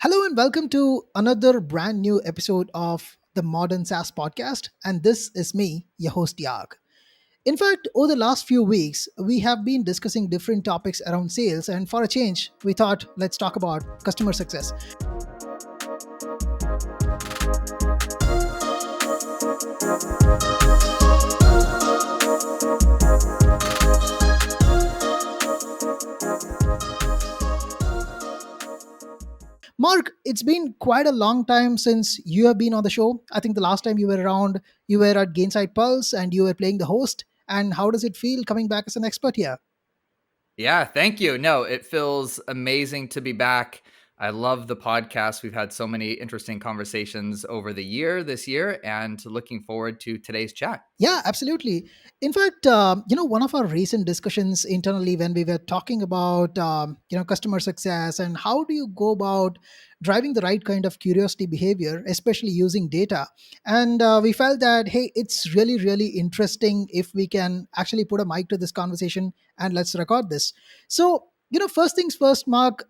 Hello and welcome to another brand new episode of the Modern SaaS Podcast. And this is me, your host, Yaag. In fact, over the last few weeks, we have been discussing different topics around sales. And for a change, we thought let's talk about customer success. Mark, it's been quite a long time since you have been on the show. I think the last time you were around, you were at Gainside Pulse and you were playing the host. And how does it feel coming back as an expert here? Yeah, thank you. No, it feels amazing to be back. I love the podcast. We've had so many interesting conversations over this year, and looking forward to today's chat. Yeah, absolutely. In fact, one of our recent discussions internally when we were talking about, customer success and how do you go about driving the right kind of curiosity behavior, especially using data. And we felt that, hey, it's really, really interesting if we can actually put a mic to this conversation and let's record this. So, first things first, Mark,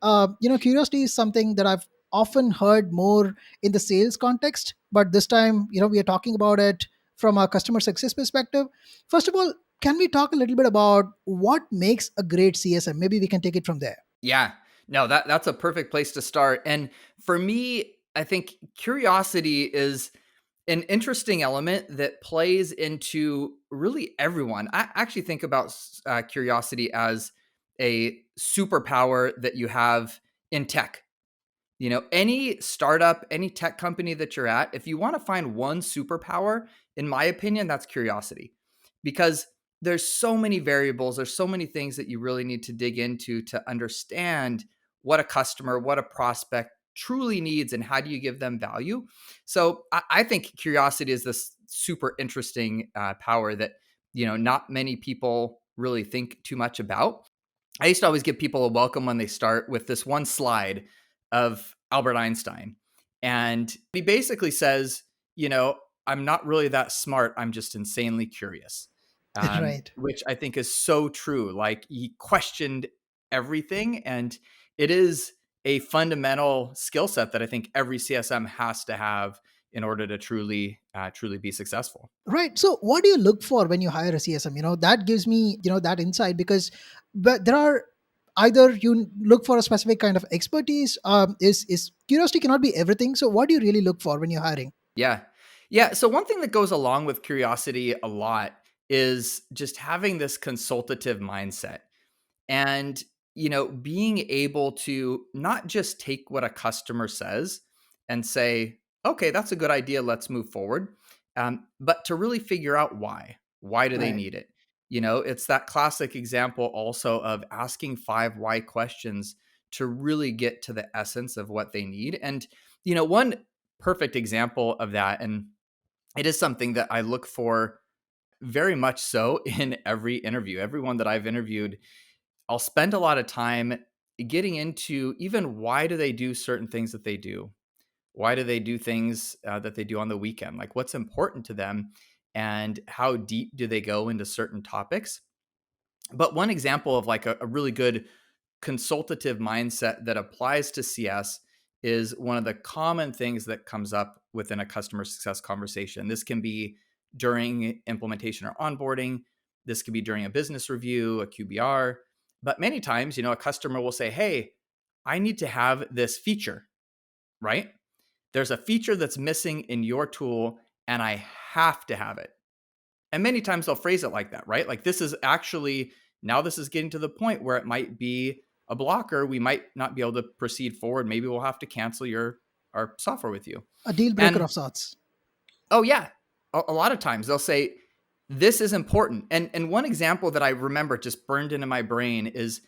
curiosity is something that I've often heard more in the sales context, but this time, we are talking about it from a customer success perspective. First of all, can we talk a little bit about what makes a great CSM? Maybe we can take it from there. Yeah, no, that's a perfect place to start. And for me, I think curiosity is an interesting element that plays into really everyone. I actually think about curiosity as a superpower that you have in tech. Any startup, any tech company that you're at, if you want to find one superpower, in my opinion, that's curiosity. Because there's so many variables, there's so many things that you really need to dig into to understand what a customer, what a prospect truly needs and how do you give them value. So I think curiosity is this super interesting power that, not many people really think too much about. I used to always give people a welcome when they start with this one slide of Albert Einstein. And he basically says, I'm not really that smart. I'm just insanely curious, Right. which I think is so true. Like he questioned everything. And it is a fundamental skill set that I think every CSM has to have in order to truly be successful. Right. So what do you look for when you hire a CSM? That gives me, that insight because but there are either you look for a specific kind of expertise. Is curiosity cannot be everything. So what do you really look for when you're hiring? Yeah. Yeah. So one thing that goes along with curiosity a lot is just having this consultative mindset and, being able to not just take what a customer says and say, okay, that's a good idea. Let's move forward. But to really figure out why. Why do they Right. need it? It's that classic example also of asking 5 why questions to really get to the essence of what they need. And, one perfect example of that, and it is something that I look for very much so in every interview. Everyone that I've interviewed, I'll spend a lot of time getting into even why do they do certain things that they do? Why do they do things that they do on the weekend? Like what's important to them and how deep do they go into certain topics? But one example of like a really good consultative mindset that applies to CS is one of the common things that comes up within a customer success conversation. This can be during implementation or onboarding. This could be during a business review, a QBR. But many times, a customer will say, hey, I need to have this feature, right? There's a feature that's missing in your tool and I have to have it. And many times they'll phrase it like that, right? Like this is getting to the point where it might be a blocker. We might not be able to proceed forward. Maybe we'll have to cancel our software with you. A deal breaker And of sorts. oh yeah, a lot of times they'll say, this is important. And one example that I remember just burned into my brain is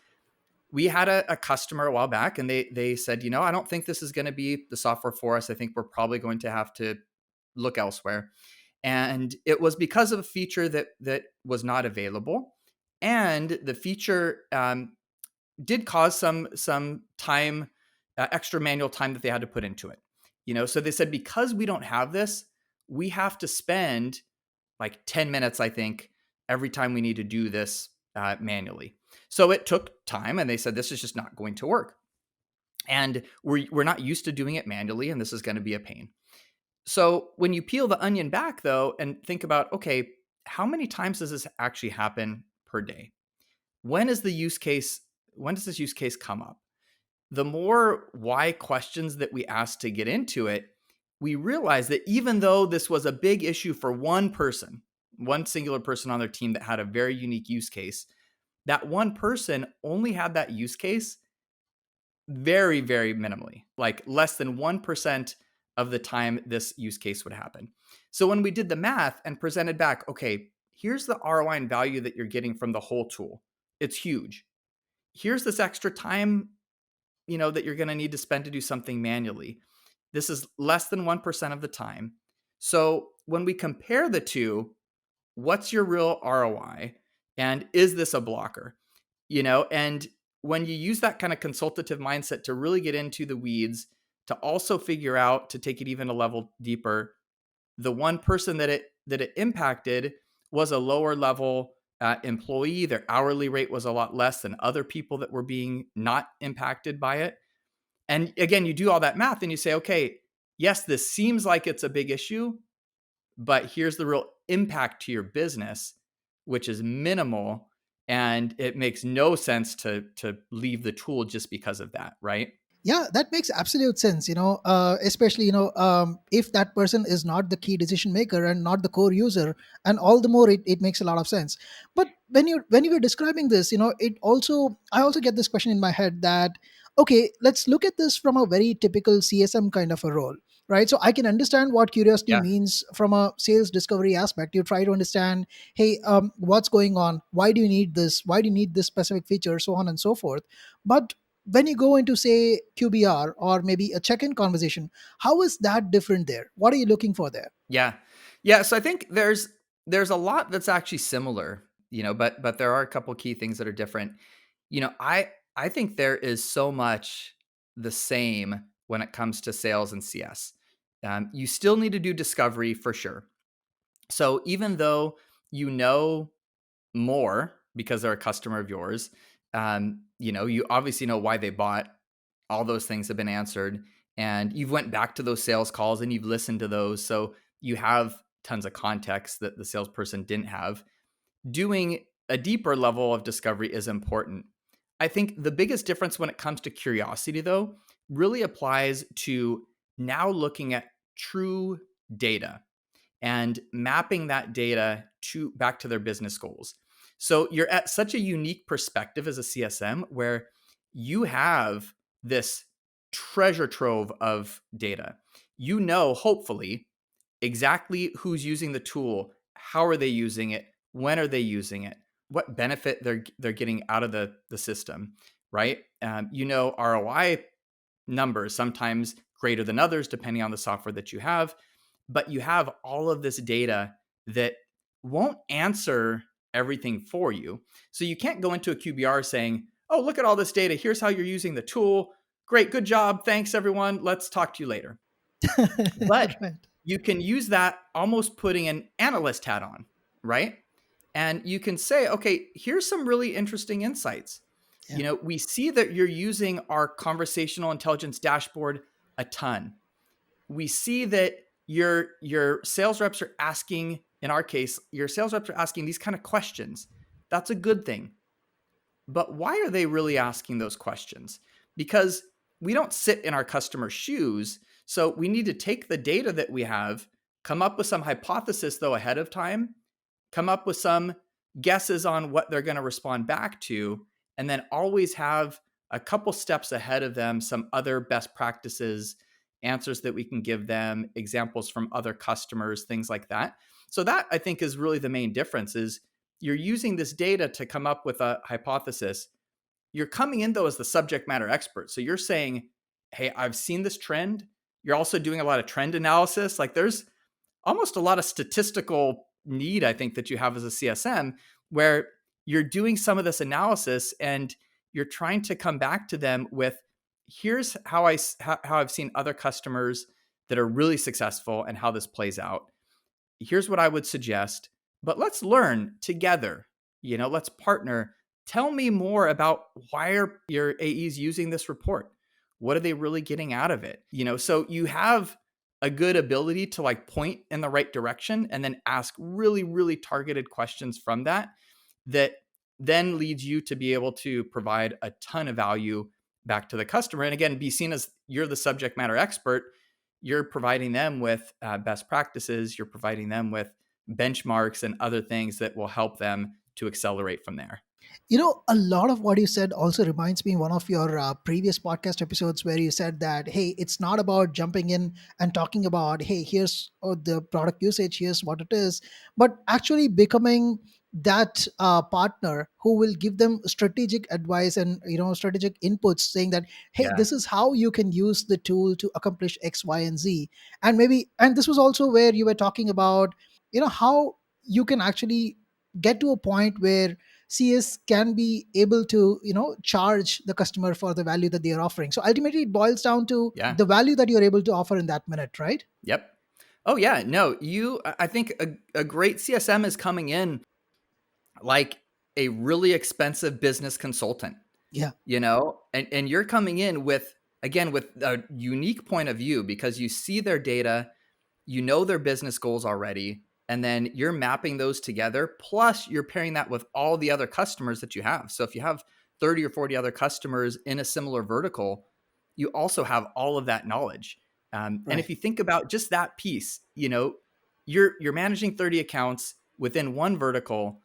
we had a customer a while back and they said, I don't think this is going to be the software for us. I think we're probably going to have to look elsewhere. And it was because of a feature that was not available, and the feature did cause some time, extra manual time that they had to put into it. So they said because we don't have this, we have to spend like 10 minutes, I think, every time we need to do this manually. So it took time, and they said this is just not going to work. And we're not used to doing it manually, and this is going to be a pain. So when you peel the onion back, though, and think about, okay, how many times does this actually happen per day? When is the use case? When does this use case come up? The more why questions that we ask to get into it, we realize that even though this was a big issue for one person, one singular person on their team that had a very unique use case, that one person only had that use case very, very minimally, like less than 1% of the time this use case would happen. So when we did the math and presented back, okay, here's the ROI and value that you're getting from the whole tool. It's huge. Here's this extra time, that you're going to need to spend to do something manually. This is less than 1% of the time. So when we compare the two, what's your real ROI? And is this a blocker? And when you use that kind of consultative mindset to really get into the weeds, to also figure out, to take it even a level deeper, the one person that it impacted was a lower level employee. Their hourly rate was a lot less than other people that were being not impacted by it. And again, you do all that math and you say, okay, yes, this seems like it's a big issue, but here's the real impact to your business, which is minimal. And it makes no sense to leave the tool just because of that, right? Yeah, that makes absolute sense, especially, if that person is not the key decision maker and not the core user, and all the more it makes a lot of sense. But when you were describing this, I also get this question in my head that, okay, let's look at this from a very typical CSM kind of a role, right? So I can understand what curiosity Yeah. means from a sales discovery aspect. You try to understand, hey, what's going on, why do you need this, why do you need this specific feature, so on and so forth. But when you go into, say, QBR or maybe a check-in conversation, how is that different there? What are you looking for there? Yeah. Yeah. So I think there's a lot that's actually similar, but there are a couple key things that are different. I think there is so much the same when it comes to sales and CS. You still need to do discovery for sure. So even though you know more because they're a customer of yours, you obviously know why they bought. All those things have been answered, and you've went back to those sales calls and you've listened to those, so you have tons of context that the salesperson didn't have. Doing a deeper level of discovery is important. I think the biggest difference when it comes to curiosity, though, really applies to now looking at true data and mapping that data to back to their business goals. So you're at such a unique perspective as a CSM where you have this treasure trove of data. Hopefully, exactly who's using the tool, how are they using it, when are they using it, what benefit they're getting out of the system, right? ROI numbers, sometimes greater than others, depending on the software that you have. But you have all of this data that won't answer everything for you. So you can't go into a QBR saying, oh, look at all this data. Here's how you're using the tool. Great, good job. Thanks, everyone. Let's talk to you later. But Right. you can use that almost putting an analyst hat on, right? And you can say, okay, here's some really interesting insights. Yeah. We see that you're using our conversational intelligence dashboard a ton. We see that your sales reps are asking, in our case, your sales reps are asking these kind of questions. That's a good thing. But why are they really asking those questions? Because we don't sit in our customers' shoes. So we need to take the data that we have, come up with some hypothesis, though, ahead of time, come up with some guesses on what they're going to respond back to, and then always have a couple steps ahead of them, some other best practices, answers that we can give them, examples from other customers, things like that. So that, I think, is really the main difference is you're using this data to come up with a hypothesis. You're coming in, though, as the subject matter expert. So you're saying, hey, I've seen this trend. You're also doing a lot of trend analysis. Like there's almost a lot of statistical need, I think, that you have as a CSM, where you're doing some of this analysis and you're trying to come back to them with, here's how I've seen other customers that are really successful and how this plays out. Here's what I would suggest, but let's learn together. Let's partner. Tell me more about why are your AEs using this report? what are they really getting out of it? So you have a good ability to like point in the right direction and then ask really, really targeted questions from that then leads you to be able to provide a ton of value back to the customer. And again, be seen as you're the subject matter expert. You're providing them with best practices. You're providing them with benchmarks and other things that will help them to accelerate from there. A lot of what you said also reminds me one of your previous podcast episodes where you said that, hey, it's not about jumping in and talking about, hey, here's the product usage, here's what it is, but actually becoming that partner who will give them strategic advice and strategic inputs, saying that, hey, Yeah. this is how you can use the tool to accomplish X, Y, and Z. And this was also where you were talking about how you can actually get to a point where CS can be able to charge the customer for the value that they are offering. So ultimately, it boils down to Yeah. the value that you're able to offer in that minute, right? Yep. Oh yeah. No, I think a great CSM is coming in like a really expensive business consultant, Yeah, and you're coming in with, again, with a unique point of view because you see their data, their business goals already, and then you're mapping those together. Plus, you're pairing that with all the other customers that you have. So if you have 30 or 40 other customers in a similar vertical, you also have all of that knowledge. And if right. you think about just that piece, you're managing 30 accounts within one vertical.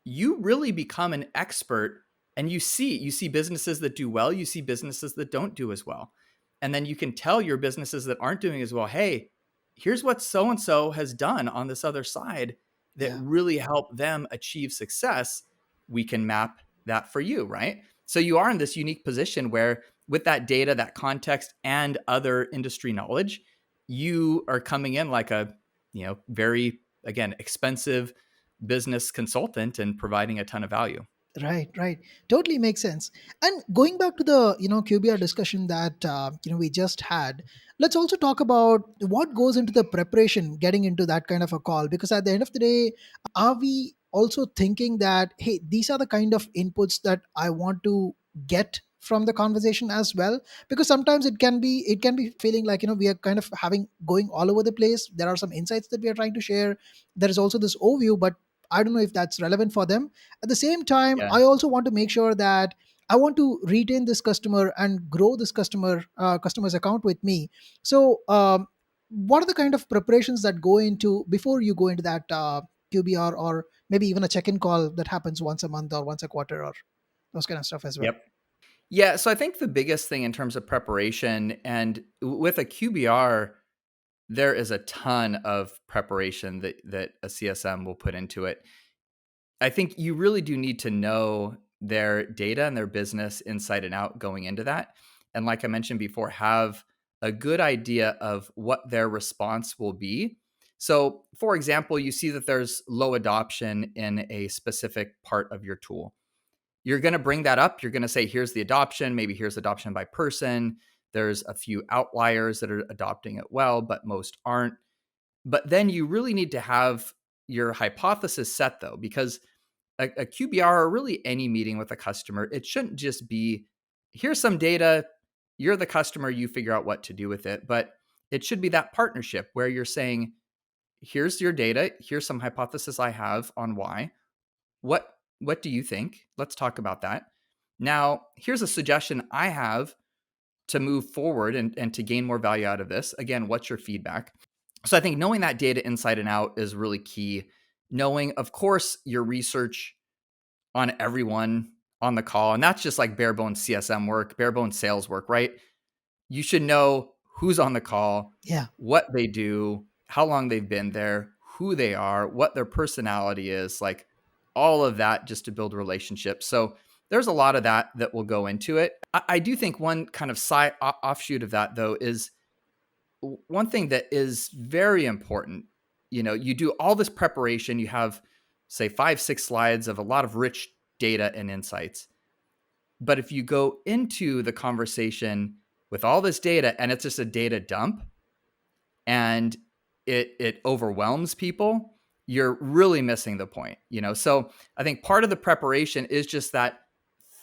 You really become an expert, and you see businesses that do well, you see businesses that don't do as well. And then you can tell your businesses that aren't doing as well, hey, here's what so and so has done on this other side that Yeah, really helped them achieve success. We can map that for you, right? So you are in this unique position where, with that data, that context, and other industry knowledge, you are coming in like a, very, again, expensive business consultant and providing a ton of value. right, right. Totally makes sense. And going back to the QBR discussion that we just had, let's also talk about what goes into the preparation getting into that kind of a call. Because at the end of the day, are we also thinking that, hey, these are the kind of inputs that I want to get from the conversation as well? Because sometimes it can be feeling like we are kind of having going all over the place. There are some insights that we are trying to share. There is also this overview, but I don't know if that's relevant for them. At the same time, Yeah. I also want to make sure that I want to retain this customer and grow this customer's account with me. So what are the kind of preparations that go into before you go into that QBR, or maybe even a check-in call that happens once a month or once a quarter, or those kind of stuff as well? Yep. Yeah. So I think the biggest thing in terms of preparation, and with a QBR, there is a ton of preparation that a CSM will put into it. I think you really do need to know their data and their business inside and out going into that. And like I mentioned before, have a good idea of what their response will be. So, for example, you see that there's low adoption in a specific part of your tool. You're going to bring that up. You're going to say, here's the adoption. Maybe here's adoption by person. There's a few outliers that are adopting it well, but most aren't. But then you really need to have your hypothesis set, though, because a QBR, or really any meeting with a customer, it shouldn't just be, here's some data, you're the customer, you figure out what to do with it. But it should be that partnership where you're saying, here's your data, here's some hypothesis I have on why. What do you think? Let's talk about that. Now, here's a suggestion I have to move forward and to gain more value out of this. Again, what's your feedback? So I think knowing that data inside and out is really key. Knowing, of course, your research on everyone on the call. And that's just like bare bones CSM work, bare bones sales work, right? You should know who's on the call, Yeah, what they do, how long they've been there, who they are, what their personality is, like all of that, just to build relationships. So there's a lot of that will go into it. I do think one kind of side offshoot of that, though, is one thing that is very important. You do all this preparation, you have, say, 5, 6 slides of a lot of rich data and insights. But if you go into the conversation with all this data and it's just a data dump, and it overwhelms people, you're really missing the point. So I think part of the preparation is just that,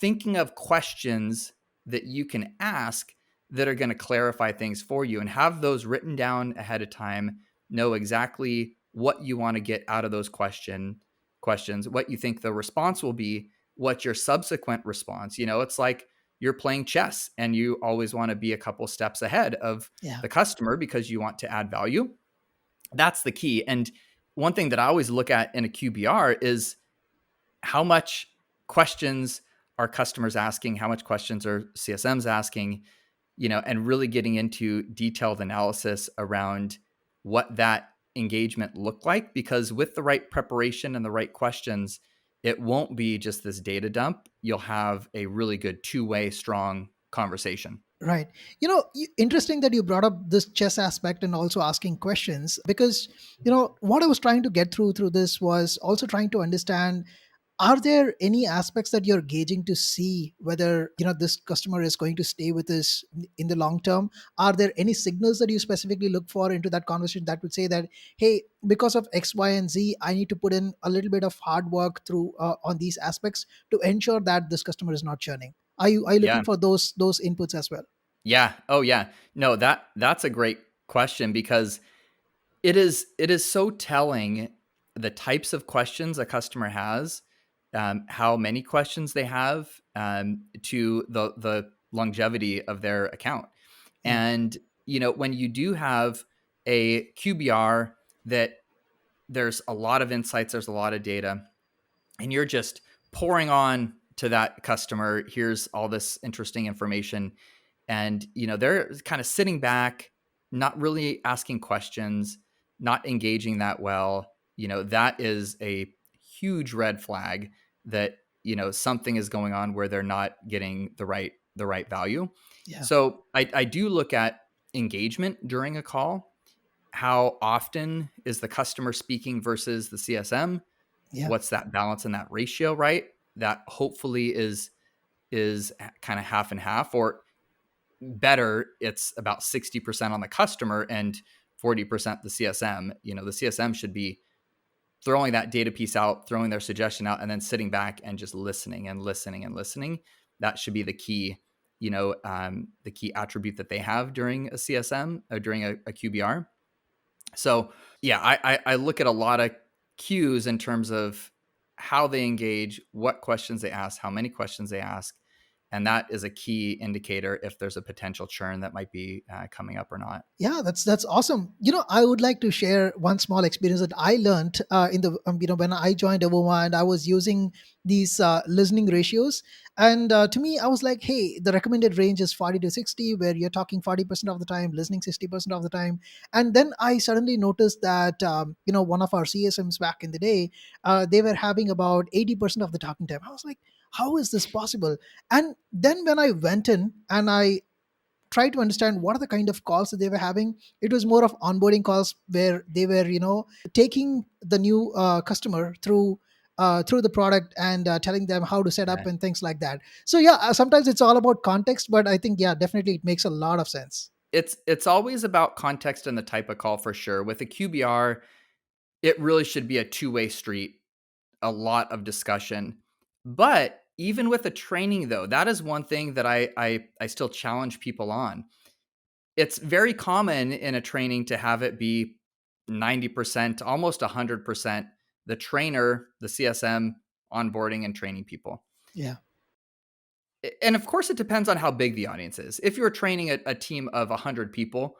thinking of questions that you can ask that are going to clarify things for you, and have those written down ahead of time. Know exactly what you want to get out of those questions, what you think the response will be, what your subsequent response. It's like you're playing chess and you always want to be a couple steps ahead of Yeah. the customer because you want to add value. That's the key. And one thing that I always look at in a QBR is how much questions are customers asking, how much questions are CSMs asking, and really getting into detailed analysis around what that engagement looked like. Because with the right preparation and the right questions, it won't be just this data dump. You'll have a really good two-way strong conversation. Right. Interesting that you brought up this chess aspect and also asking questions, because, what I was trying to get through this was also trying to understand, are there any aspects that you're gauging to see whether, this customer is going to stay with us in the long term? Are there any signals that you specifically look for into that conversation that would say that, hey, because of X, Y, and Z, I need to put in a little bit of hard work through on these aspects to ensure that this customer is not churning? Are you Yeah. looking for those inputs as well? Yeah. Oh yeah. No, that's a great question, because it is so telling the types of questions a customer has, how many questions they have, to the longevity of their account. Yeah. And when you do have a QBR that there's a lot of insights, there's a lot of data, and you're just pouring on to that customer, here's all this interesting information, and they're kind of sitting back, not really asking questions, not engaging that well. That is a huge red flag that something is going on where they're not getting the right value. Yeah. So I do look at engagement during a call. How often is the customer speaking versus the CSM? Yeah. What's that balance and that ratio, right? That hopefully is kind of half and half, or better, it's about 60% on the customer and 40% the CSM. The CSM should be throwing that data piece out, throwing their suggestion out, and then sitting back and just listening and listening and listening. That should be the key, the key attribute that they have during a CSM or during a QBR. So yeah, I look at a lot of cues in terms of how they engage, what questions they ask, how many questions they ask, and that is a key indicator if there's a potential churn that might be coming up or not. Yeah, that's awesome. I would like to share one small experience that I learned in the when I joined Avoma and I was using these listening ratios. And to me, I was like, hey, the recommended range is 40 to 60, where you're talking 40% of the time, listening 60% of the time. And then I suddenly noticed that one of our CSMs back in the day, they were having about 80% of the talking time. I was like, how is this possible? And then when I went in and I try to understand what are the kind of calls that they were having, it was more of onboarding calls where they were taking the new customer through the product and telling them how to set up Yeah. and things like that. So yeah, sometimes it's all about context, but I think, yeah, definitely it makes a lot of sense. It's always about context and the type of call, for sure. With a QBR, it really should be a two-way street, a lot of discussion. But even with the training, though, that is one thing that I still challenge people on. It's very common in a training to have it be 90%, almost 100%, the trainer, the CSM, onboarding and training people. Yeah. And of course, it depends on how big the audience is. If you're training a team of 100 people,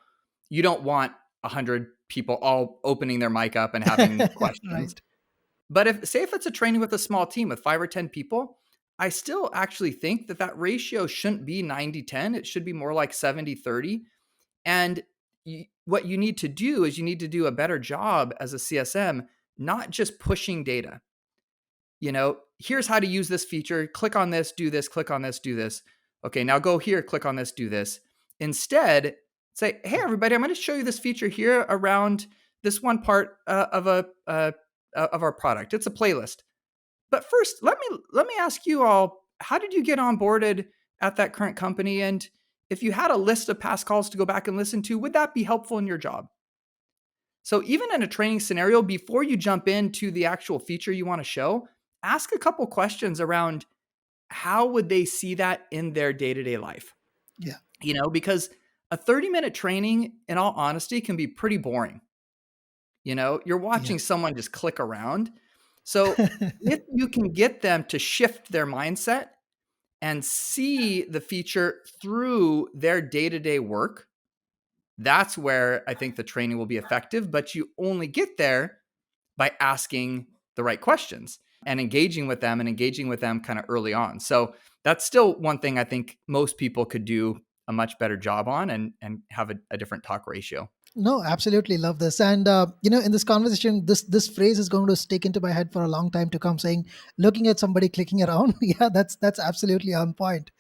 you don't want 100 people all opening their mic up and having questions. Right. But if it's a training with a small team with 5 or 10 people, I still actually think that ratio shouldn't be 90-10. It should be more like 70-30. And what you need to do is you need to do a better job as a CSM, not just pushing data. Here's how to use this feature. Click on this, do this, click on this, do this. Okay, now go here, click on this, do this. Instead, say, hey, everybody, I'm going to show you this feature here around this one part of our product. It's a playlist. But first, let me ask you all, how did you get onboarded at that current company? And if you had a list of past calls to go back and listen to, would that be helpful in your job? So even in a training scenario, before you jump into the actual feature you want to show, ask a couple questions around how would they see that in their day-to-day life. Yeah. because a 30-minute training, in all honesty, can be pretty boring. You're watching Yes. someone just click around. So if you can get them to shift their mindset and see the feature through their day-to-day work, that's where I think the training will be effective. But you only get there by asking the right questions and engaging with them kind of early on. So that's still one thing I think most people could do a much better job on, and have a different talk ratio. No, absolutely love this. And in this conversation, this phrase is going to stick into my head for a long time to come. Saying, looking at somebody clicking around, yeah, that's absolutely on point.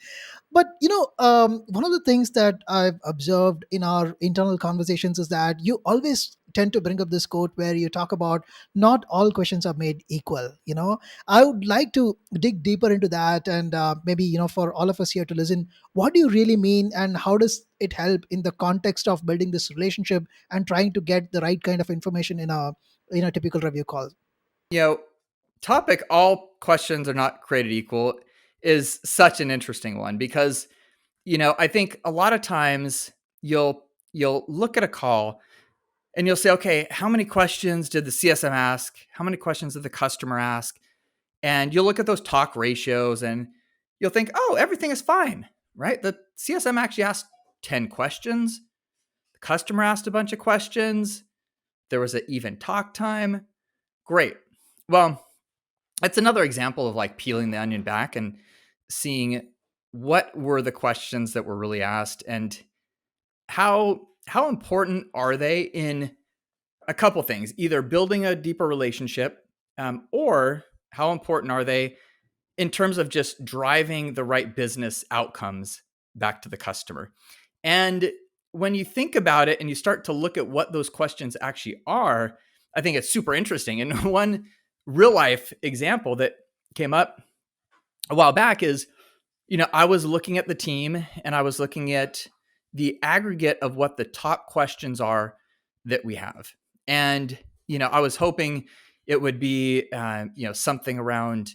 But one of the things that I've observed in our internal conversations is that you always tend to bring up this quote where you talk about not all questions are made equal. I would like to dig deeper into that, and maybe for all of us here to listen, what do you really mean, and how does it help in the context of building this relationship and trying to get the right kind of information in a typical review call? You know, topic all questions are not created equal is such an interesting one, because I think a lot of times you'll look at a call and you'll say, okay, how many questions did the CSM ask? How many questions did the customer ask? And you'll look at those talk ratios and you'll think, oh, everything is fine, right? The CSM actually asked 10 questions. The customer asked a bunch of questions. There was an even talk time. Great. Well, it's another example of like peeling the onion back and seeing what were the questions that were really asked, and how important are they in a couple things, either building a deeper relationship, or how important are they in terms of just driving the right business outcomes back to the customer. And when you think about it and you start to look at what those questions actually are, I think it's super interesting. And one real life example that came up a while back is, I was looking at the team and I was looking at the aggregate of what the top questions are that we have. And, I was hoping it would be, something around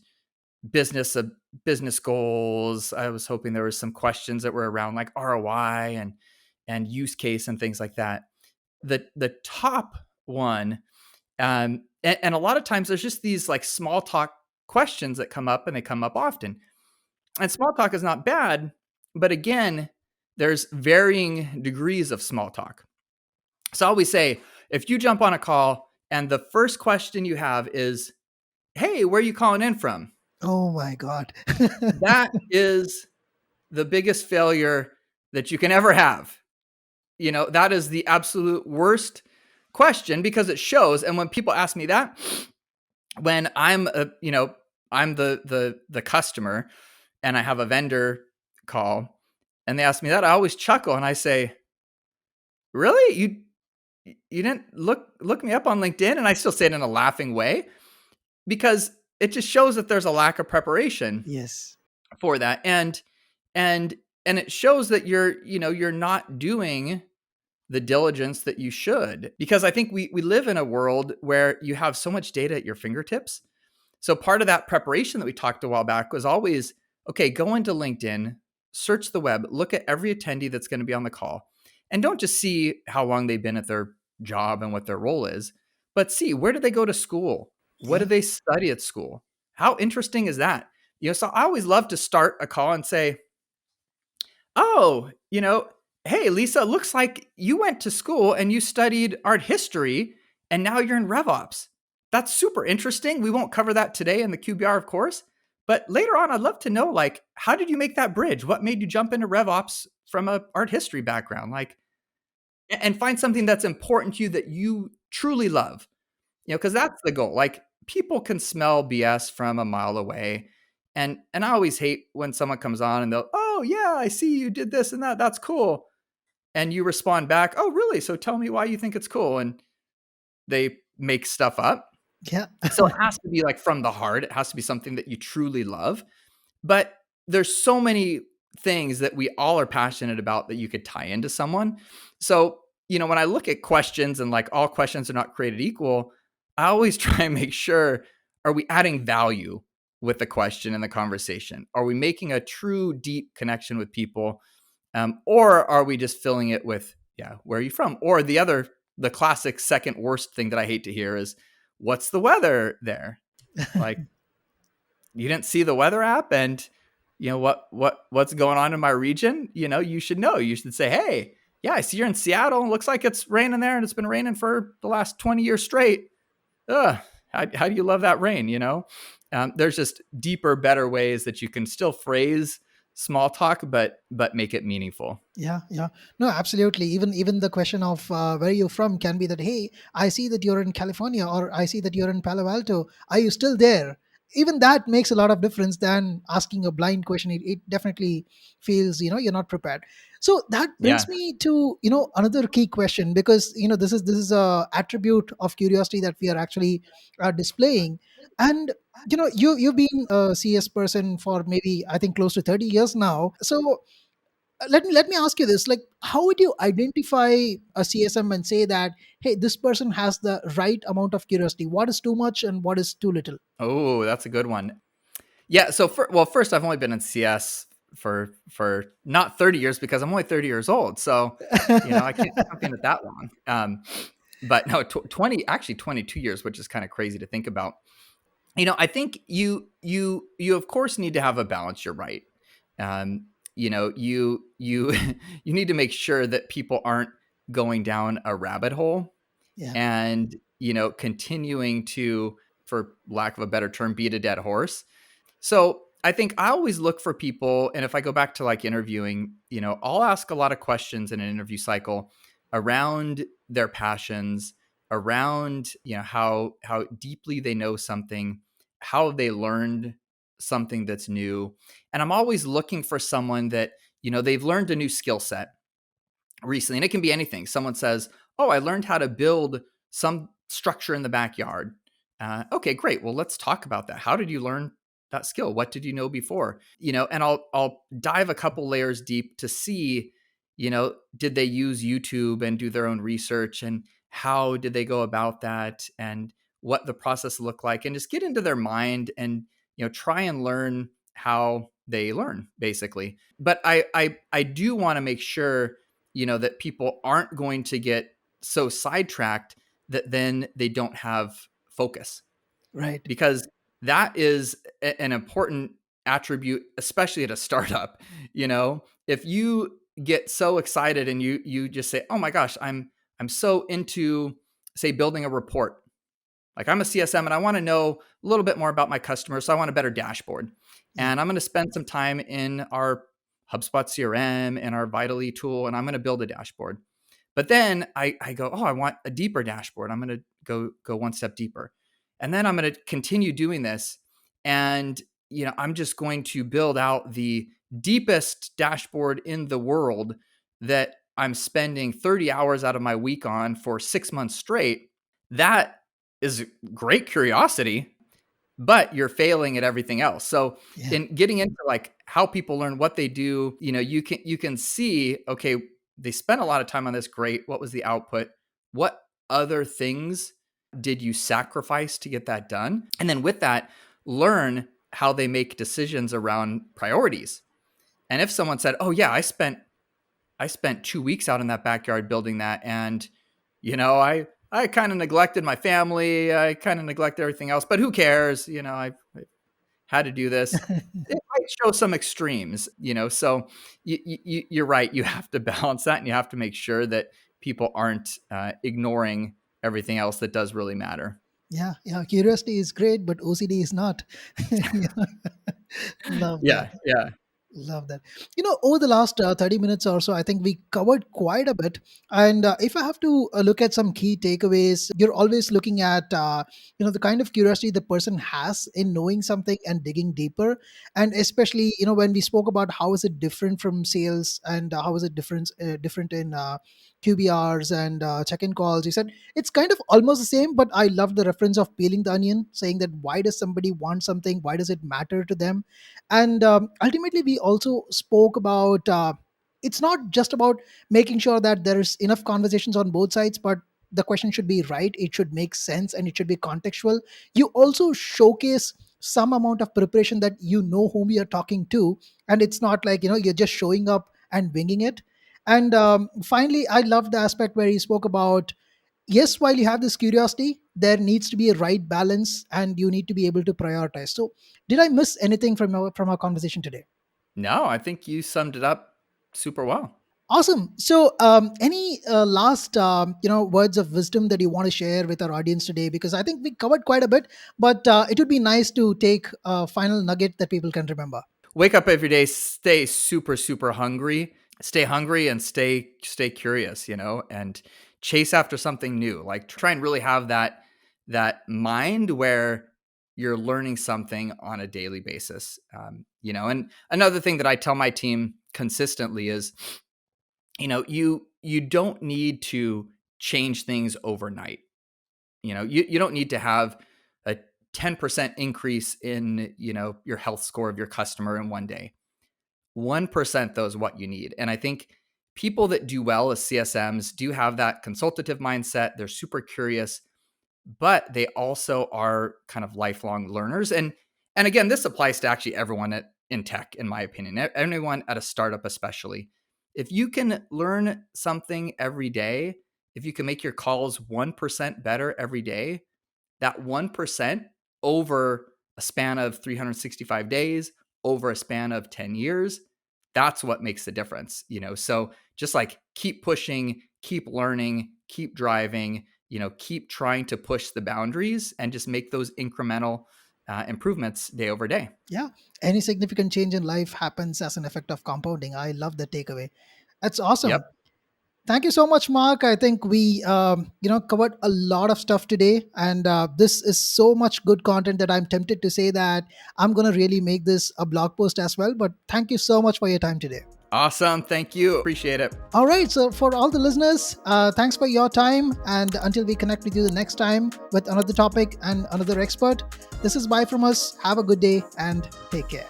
business of business goals. I was hoping there was some questions that were around like ROI and use case and things like that. The top one, and a lot of times there's just these like small talk questions that come up, and they come up often. And small talk is not bad, but again, there's varying degrees of small talk. So I always say, if you jump on a call and the first question you have is, hey, where are you calling in from? Oh my God. That is the biggest failure that you can ever have. That is the absolute worst question, because it shows. And when people ask me that, when I'm the customer and I have a vendor call and they ask me that, I always chuckle and I say, really? You didn't look me up on LinkedIn? And I still say it in a laughing way, because it just shows that there's a lack of preparation Yes. for that. And it shows that you're not doing the diligence that you should, because I think we live in a world where you have so much data at your fingertips. So part of that preparation that we talked a while back was always, okay, go into LinkedIn, search the web, look at every attendee that's going to be on the call, and don't just see how long they've been at their job and what their role is, but see, where did they go to school? What Yeah. did they study at school? How interesting is that? So I always love to start a call and say, oh, hey, Lisa, looks like you went to school and you studied art history and now you're in RevOps. That's super interesting. We won't cover that today in the QBR, of course. But later on, I'd love to know, like, how did you make that bridge? What made you jump into RevOps from a art history background? Like, and find something that's important to you that you truly love, because that's the goal. Like, people can smell BS from a mile away. And I always hate when someone comes on and they'll, oh yeah, I see you did this and that. That's cool. And you respond back, oh really? So tell me why you think it's cool. And they make stuff up. Yeah. So it has to be like from the heart. It has to be something that you truly love. But there's so many things that we all are passionate about that you could tie into someone. So, when I look at questions and like all questions are not created equal, I always try and make sure, are we adding value with the question and the conversation? Are we making a true deep connection with people? Or are we just filling it with, yeah, where are you from? Or the classic second worst thing that I hate to hear is, what's the weather there? Like, you didn't see the weather app, and what's going on in my region? You should know. You should say, hey, yeah, I see you're in Seattle, and it looks like it's raining there, and it's been raining for the last 20 years straight. Ugh, how do you love that rain? There's just deeper, better ways that you can still phrase small talk, but make it meaningful. Yeah, yeah. No, absolutely. Even the question of where you're from can be that, hey, I see that you're in California, or I see that you're in Palo Alto. Are you still there? Even that makes a lot of difference than asking a blind question. It definitely feels, you're not prepared. So that Yeah. brings me to, another key question, because, this is a attribute of curiosity that we are actually displaying. And you've been a CS person for maybe, I think, close to 30 years now. So let me ask you this, like, how would you identify a CSM and say that, hey, this person has the right amount of curiosity? What is too much and what is too little? Oh, that's a good one. Yeah. So, first, I've only been in CS for not 30 years, because I'm only 30 years old. So, I can't jump in it that long. But no, 20, actually 22 years, which is kind of crazy to think about. I think you of course need to have a balance. You're right. You you need to make sure that people aren't going down a rabbit hole, Yeah. and continuing to, for lack of a better term, beat a dead horse. So I think I always look for people, and if I go back to like interviewing, I'll ask a lot of questions in an interview cycle around their passions, around how deeply they know something, how they learned something that's new, and I'm always looking for someone that they've learned a new skill set recently, and it can be anything. Someone says, "Oh, I learned how to build some structure in the backyard." Okay, great. Well, let's talk about that. How did you learn that skill? What did you know before? And I'll dive a couple layers deep to see, did they use YouTube and do their own research, and how did they go about that, and what the process looked like, and just get into their mind, and try and learn how they learn, basically. But I do want to make sure that people aren't going to get so sidetracked that then they don't have focus, Right. because that is an important attribute, especially at a startup. If you get so excited and you just say, oh my gosh, I'm so into, say, building a report. Like, I'm a CSM and I want to know a little bit more about my customers. So I want a better dashboard. Yeah. And I'm going to spend some time in our HubSpot CRM and our Vitally tool, and I'm going to build a dashboard. But then I go, oh, I want a deeper dashboard. I'm going to go one step deeper. And then I'm going to continue doing this. And, I'm just going to build out the deepest dashboard in the world that I'm spending 30 hours out of my week on for 6 months straight. That is great curiosity, but you're failing at everything else. So Yeah. in getting into like how people learn, what they do, you can see, okay, they spent a lot of time on this. Great. What was the output? What other things did you sacrifice to get that done? And then with that, learn how they make decisions around priorities. And if someone said, "Oh yeah, I spent 2 weeks out in that backyard building that, and I kind of neglected my family. I kind of neglected everything else, but who cares? I had to do this." It might show some extremes, So you're right. You have to balance that, and you have to make sure that people aren't ignoring everything else that does really matter. Yeah. Yeah. Curiosity is great, but OCD is not. Yeah. Love that. Yeah, yeah. Love that. Over the last 30 minutes or so, I think we covered quite a bit. And if I have to look at some key takeaways, you're always looking at, the kind of curiosity the person has in knowing something and digging deeper. And especially, when we spoke about how is it different from sales, and how is it different in QBRs and check-in calls, you said it's kind of almost the same, but I love the reference of peeling the onion, saying that why does somebody want something? Why does it matter to them? And ultimately we also spoke about, it's not just about making sure that there's enough conversations on both sides, but the question should be right, it should make sense, and it should be contextual. You also showcase some amount of preparation, that whom you're talking to, and it's not like you're just showing up and winging it. And finally, I loved the aspect where he spoke about, yes, while you have this curiosity, there needs to be a right balance and you need to be able to prioritize. So did I miss anything from our conversation today? No, I think you summed it up super well. Awesome. So, any last words of wisdom that you want to share with our audience today? Because I think we covered quite a bit, but it would be nice to take a final nugget that people can remember. Wake up every day, stay super, super hungry, stay hungry and stay curious, and chase after something new. Like try and really have that mind where you're learning something on a daily basis. And another thing that I tell my team consistently is, you don't need to change things overnight. You don't need to have a 10% increase in, your health score of your customer in one day. 1% though is what you need. And I think people that do well as CSMs do have that consultative mindset. They're super curious, but they also are kind of lifelong learners. And again, this applies to actually everyone in tech, in my opinion, anyone at a startup, especially. If you can learn something every day, if you can make your calls 1% better every day, that 1% over a span of 365 days, over a span of 10 years, that's what makes the difference. So just like keep pushing, keep learning, keep driving, keep trying to push the boundaries and just make those incremental improvements day over day. Yeah. Any significant change in life happens as an effect of compounding. I love the takeaway. That's awesome. Yep. Thank you so much, Mark. I think we, covered a lot of stuff today, and this is so much good content that I'm tempted to say that I'm going to really make this a blog post as well. But thank you so much for your time today. Awesome. Thank you. Appreciate it. All right. So for all the listeners, thanks for your time. And until we connect with you the next time with another topic and another expert, this is bye from us. Have a good day and take care.